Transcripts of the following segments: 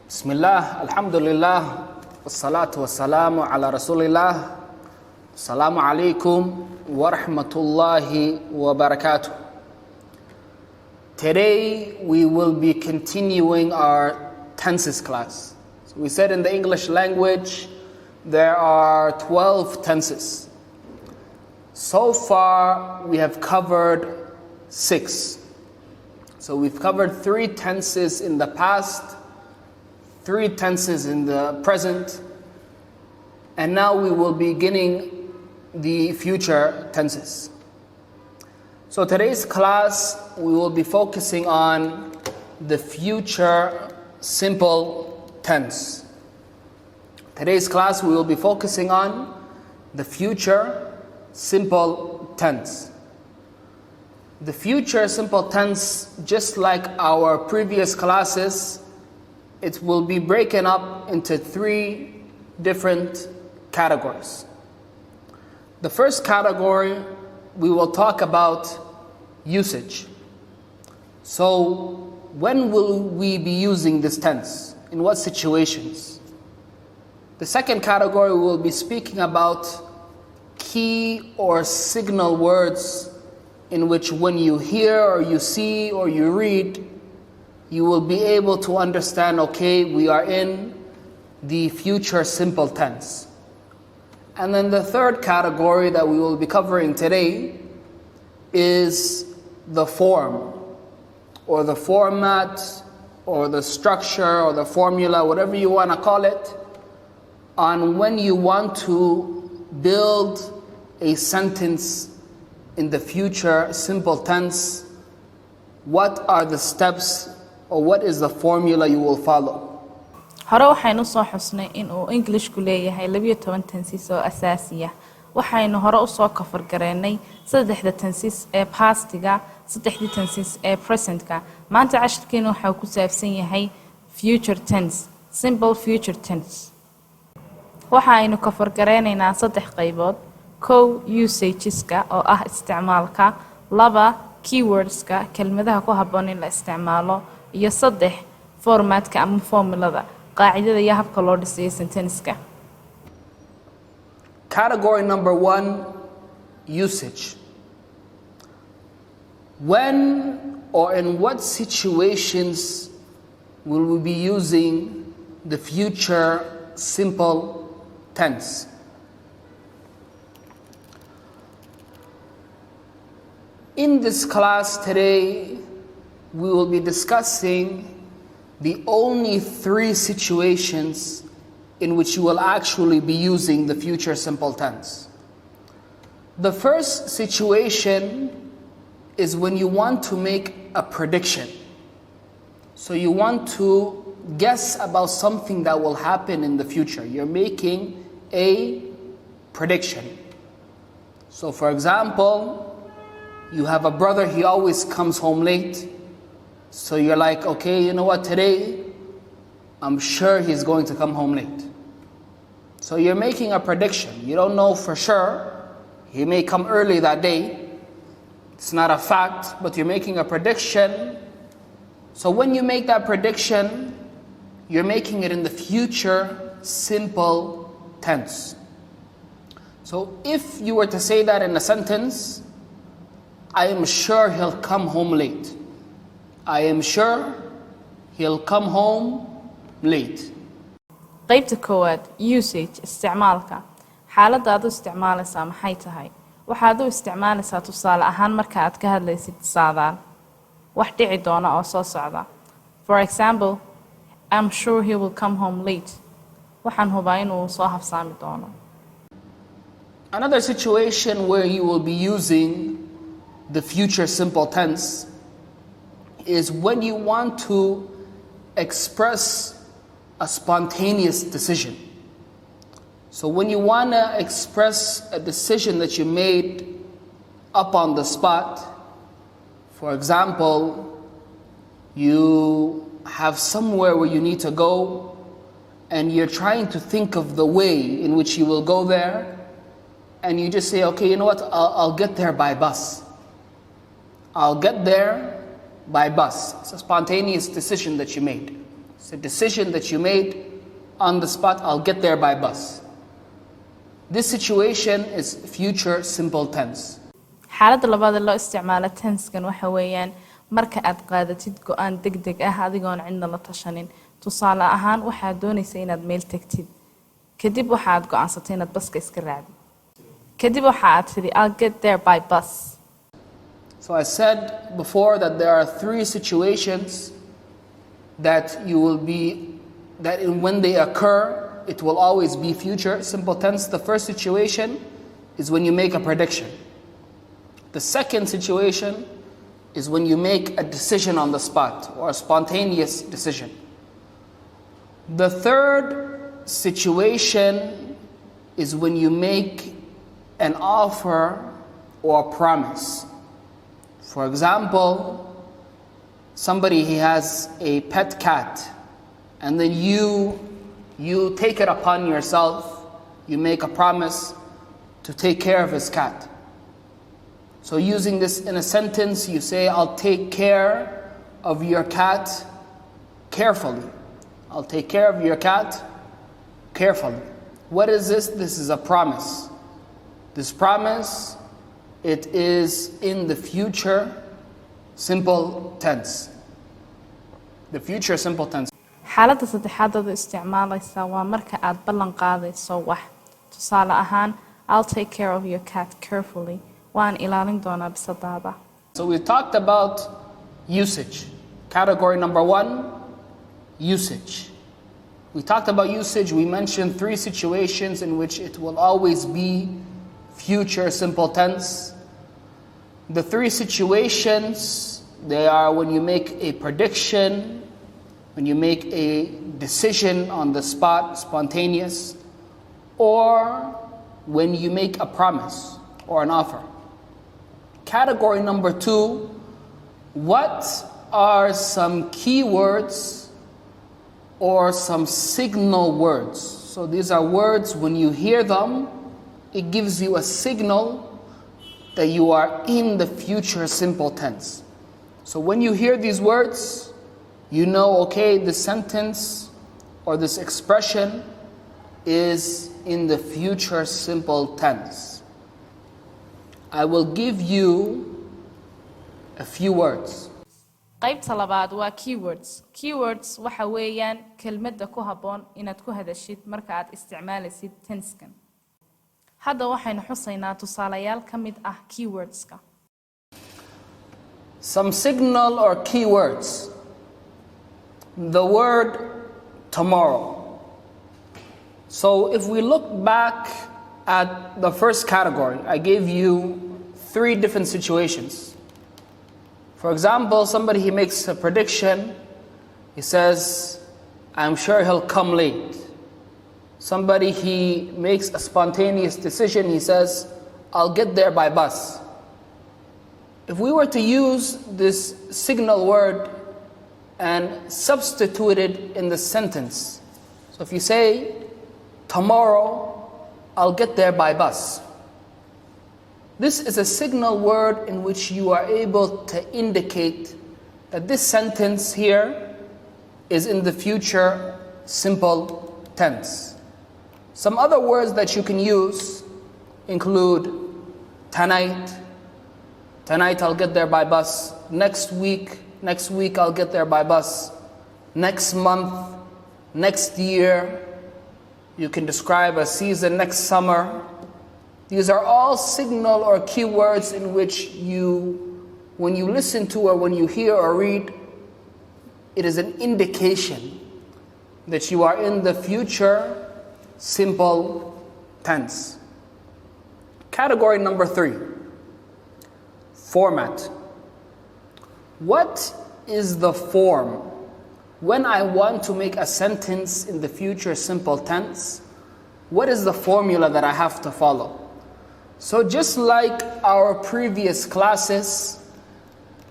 بسم الله الحمد لله والصلاة والسلام على رسول الله السلام عليكم ورحمة الله وبركاته. Today we will be continuing our tenses class. So we said in the English language there are 12 tenses. So far we have covered 6. So we've covered 3 tenses in the past, 3 tenses in the present, and now we will be beginning the future tenses. So today's class we will be focusing on the future simple tense. Today's class we will be focusing on the future simple tense. The future simple tense, just like our previous classes, it will be broken up into 3 different categories. The first category, we will talk about usage. So, when will we be using this tense? In what situations? The second category, we will be speaking about key or signal words in which when you hear or you see or you read, you will be able to understand, okay, we are in the future simple tense. And then the third category that we will be covering today is the form, or the format, or the structure, or the formula, whatever you want to call it, on when you want to build a sentence in the future simple tense. What are the steps, or what is the formula you will follow? hore waxaynu soo xusnay in uu Englishku leeyahay 12 tenses oo asaasi ah. Waxaynu hore u soo kafar gareynay 3 tenses ee pastiga, 3 tenses ee presentka. Maanta casharkeenu waxa uu ku saabsan yahay future tense, simple future tense. Waxaynu kafar gareynaynaa 3 qaybood. Usageska oo ah isticmaalka, 2 keywordska kelmadaha ku habboon in la isticmaalo, iyo 3 formatka ama formulada qaacidada iyo habka loo dhisay sentence-ka. Category number 1, usage. When or in what situations will we be using the future simple tense? In this class today, we will be discussing the only 3 situations in which you will actually be using the future simple tense. The first situation is when you want to make a prediction. So you want to guess about something that will happen in the future. You're making a prediction. So for example, you have a brother, he always comes home late. So you're like, okay, you know what, today, I'm sure he's going to come home late. So you're making a prediction. You don't know for sure. He may come early that day. It's not a fact, but you're making a prediction. So when you make that prediction, you're making it in the future simple tense. So if you were to say that in a sentence, I am sure he'll come home late. I am sure he'll come home late. qaybta koowaad, usage, isticmaalka. Xaaladda aad u isticmaalaysaa maxay tahay? Waxaad u isticmaalaysaa tusaale ahaan marka aad ka hadlaysid saadaal wax dhici doona oo soo socda. For example, I'm sure he will come home late. Waxaan hubaa inuu soo habsaami doono. Another situation where you will be using the future simple tense is when you want to express a spontaneous decision. So when you want to express a decision that you made up on the spot, for example, you have somewhere where you need to go and you're trying to think of the way in which you will go there, and you just say, okay, you know what, I'll get there by bus. I'll get there by bus. It's a spontaneous decision that you made. It's a decision that you made on the spot. I'll get there by bus. This situation is future simple tense. xaaladda labaad ee loo isticmaalo tenskan waxa weeyaan marka aad qaadatid go'aan degdeg ah adigoon cidna la tashanin. tusaale ahaan waxaad doonaysaa inaad meel tagtid kadib waxaad go'aansatay inaad baska iska raacdid kadib waxaad tidhi I'll get there by bus. So I said before that there are three situations that when they occur, it will always be future simple tense. The first situation is when you make a prediction. The second situation is when you make a decision on the spot or a spontaneous decision. The third situation is when you make an offer or a promise. For example, somebody he has a pet cat, and then you take it upon yourself, you make a promise to take care of his cat. So using this in a sentence, you say, I'll take care of your cat carefully. I'll take care of your cat carefully. What is this? This is a promise. This promise, it is in the future simple tense. The future simple tense. xaaladda saddexaad oo isticmaalaysa waa marka aad ballan qaadayso wax. tusaale ahaan I'll take care of your cat carefully. waan ilaalin doonaa bisadaada. So we talked about usage. Category number 1, usage. We talked about usage. We mentioned 3 situations in which it will always be future simple tense. The 3 situations, they are when you make a prediction, when you make a decision on the spot, spontaneous, or when you make a promise or an offer. Category number 2, what are some keywords or some signal words? So these are words, when you hear them, it gives you a signal that you are in the future simple tense. So when you hear these words, you know, okay, this sentence or this expression is in the future simple tense. I will give you a few words. qaybta labaad waa keywords. Keywords waxa weeyaan kelmadda ku habboon inaad ku hadashid marka aad isticmaalaysid tenskan. hadda waxaynu xusaynaa tusaalayaal ka mid ah keywordska. Some signal or keywords. The word tomorrow. So if we look back at the first category, I gave you 3 different situations. For example, somebody he makes a prediction. He says, I'm sure he'll come late. Somebody he makes a spontaneous decision. He says, I'll get there by bus. If we were to use this signal word and substitute it in the sentence. So if you say, tomorrow, I'll get there by bus. This is a signal word in which you are able to indicate that this sentence here is in the future simple tense. Some other words that you can use include tonight. Tonight I'll get there by bus. Next week I'll get there by bus. Next month, next year. You can describe a season, next summer. These are all signal or keywords in which when you listen to or when you hear or read, it is an indication that you are in the future simple tense. Category number 3, format. What is the form? When I want to make a sentence in the future simple tense, what is the formula that I have to follow? So just like our previous classes,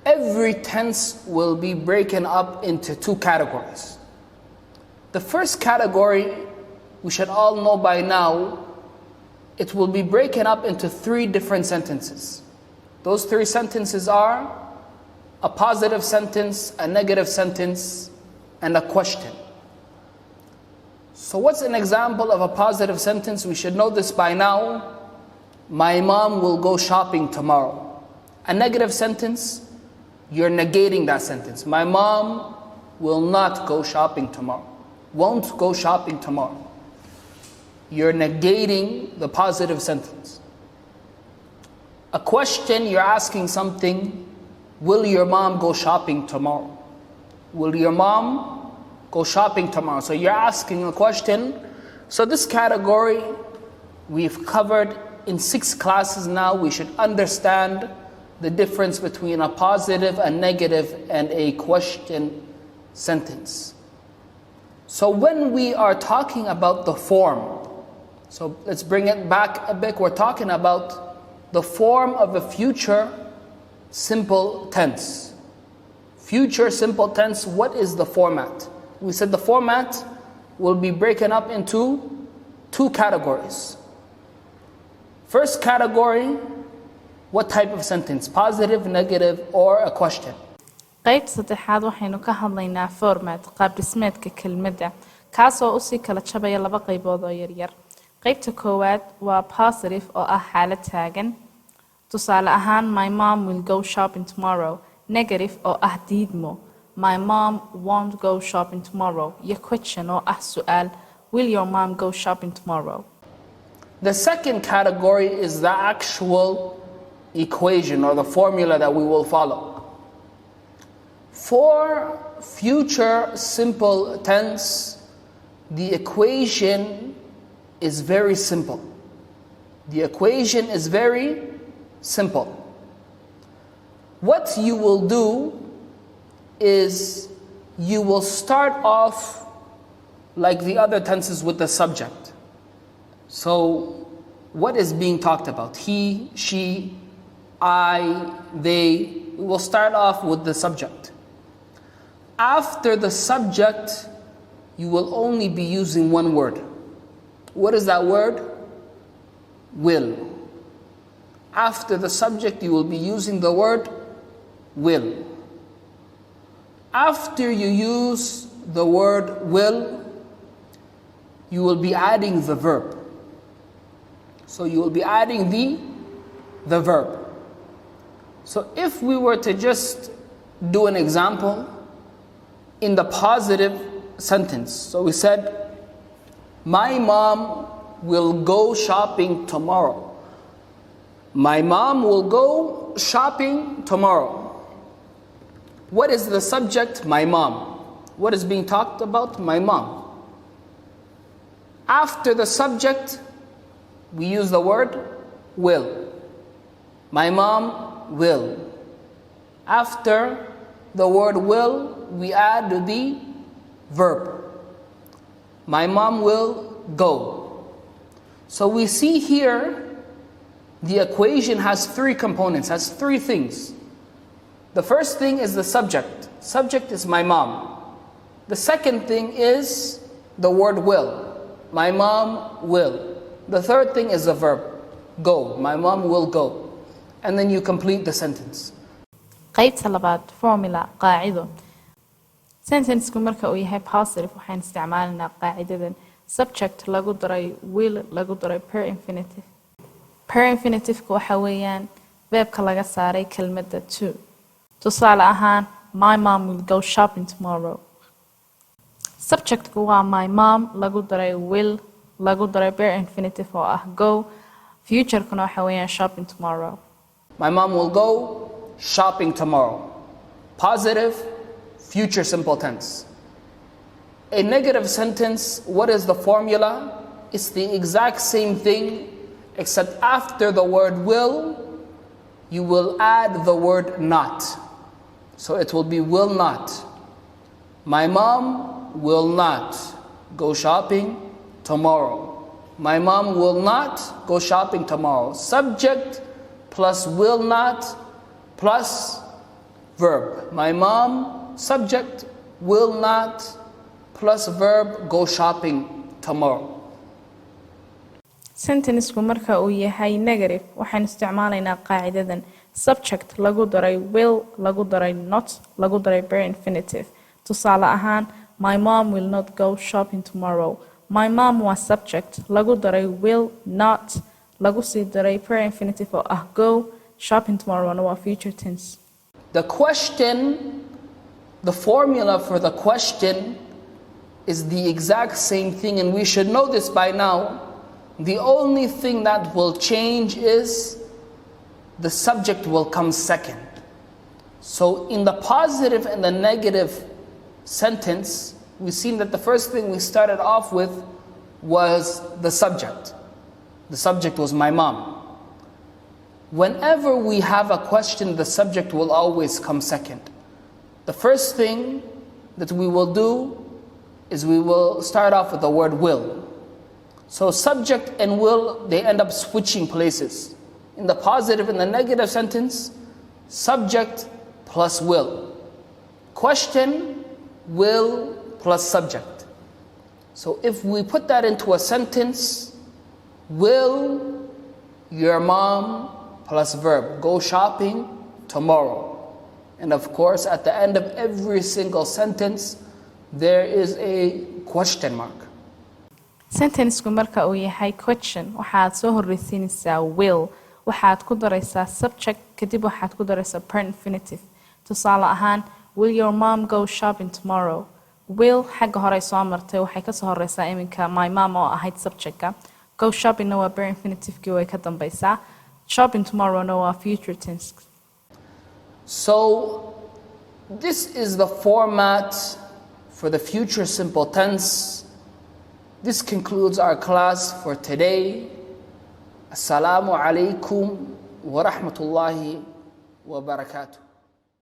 every tense will be broken up into 2 categories. The first category, we should all know by now, it will be broken up into 3 different sentences. Those 3 sentences are a positive sentence, a negative sentence, and a question. So what's an example of a positive sentence? We should know this by now. My mom will go shopping tomorrow. A negative sentence, you're negating that sentence. My mom will not go shopping tomorrow. Won't go shopping tomorrow. You're negating the positive sentence. A question, you're asking something, will your mom go shopping tomorrow? Will your mom go shopping tomorrow? So you're asking a question. So this category we've covered in 6 classes now. We should understand the difference between a positive, a negative, and a question sentence. So when we are talking about the form, so let's bring it back a bit. We're talking about the form of a future simple tense. Future simple tense, what is the format? We said the format will be broken up into 2 categories. First category, what type of sentence? Positive, negative, or a question? qaybta saddexaad waxaynu ka hadlaynaa format qaab dhismeedka kelmadda kaasoo u sii kala jabaya 2 qaybood oo yaryar. qaybta koowaad waa positive oo ah xaalad taagan. tusaale ahaan, my mom will go shopping tomorrow. Negative oo ah diidmo. My mom won't go shopping tomorrow. Iyo question oo ah su'aal. Will your mom go shopping tomorrow? The second category is the actual equation or the formula that we will follow. For future simple tense, the equation is very simple. The equation is very simple. What you will do is you will start off like the other tenses with the subject. So what is being talked about? He, she, I, they. We will start off with the subject. After the subject, you will only be using one word. What is that word? Will. After the subject, you will be using the word will. After you use the word will, you will be adding the verb. So you will be adding the verb. So if we were to just do an example in the positive sentence. So we said, my mom will go shopping tomorrow. My mom will go shopping tomorrow. What is the subject? My mom. What is being talked about? My mom. After the subject, we use the word will. My mom will. After the word will, we add the verb. My mom will go. So we see here the equation has 3 components, has 3 things. The first thing is the subject. Subject is my mom. The second thing is the word will. My mom will. The third thing is the verb. Go. My mom will go. And then you complete the sentence. qaybta labaad formula qaacido. Sentence-ku marka uu yahay positive waxaan isticmaalinaa qaacidadan subject lagu daray will lagu daray per infinitive. Per infinitive-ku waxa weeyaan verbka laga saaray kelmadda to. Tusaale ahaan, my mom will go shopping tomorrow. Subject-ku waa my mom lagu daray will lagu daray per infinitive oo ah go. Future-kuna waxa weeyaan shopping tomorrow. My mom will go shopping tomorrow. Positive, future simple tense. A negative sentence, what is the formula? It's the exact same thing, except after the word will, you will add the word not. So it will be will not. My mom will not go shopping tomorrow. My mom will not go shopping tomorrow. Subject plus will not plus verb. My mom, subject, will not plus verb, go shopping tomorrow. Sentence-ku marka uu yahay negative waxaan isticmaalaynaa qaacidadan subject lagu daray will lagu daray not lagu daray per infinitive. Tusaale ahaan, my mom will not go shopping tomorrow. my mom was subject, lagu daray will not, lagu sii daray prayer infinitive oo ah go, shopping tomorrow waa future tense. The question, the formula for the question is the exact same thing, and we should know this by now. The only thing that will change is the subject will come second. So in the positive and the negative sentence, we've seen that the first thing we started off with was the subject. The subject was my mom. Whenever we have a question, the subject will always come second. The first thing that we will do is we will start off with the word will. So subject and will, they end up switching places. In the positive and the negative sentence, subject plus will. Question, will plus subject. So if we put that into a sentence, will your mom plus verb go shopping tomorrow? And of course, at the end of every single sentence, there is a question mark. Sentence-ku marka uu yahay question, waxaad soo horreysiinaysaa will, waxaad ku daraysaa subject, kadib waxaad ku daraysaa present infinitive. Tusaale ahaan, will your mom go shopping tomorrow? Will xagga hore soo martay waxay ka soo horreysaa iminka my mom oo ahayd subject-ka. Go shopping na waa present infinitive-kii way ka dambaysaa. Shopping tomorrow na waa future tense. So this is the format for the future simple tense. This concludes our class for today. Assalamu alaikum wa rahmatullahi wa barakatuh.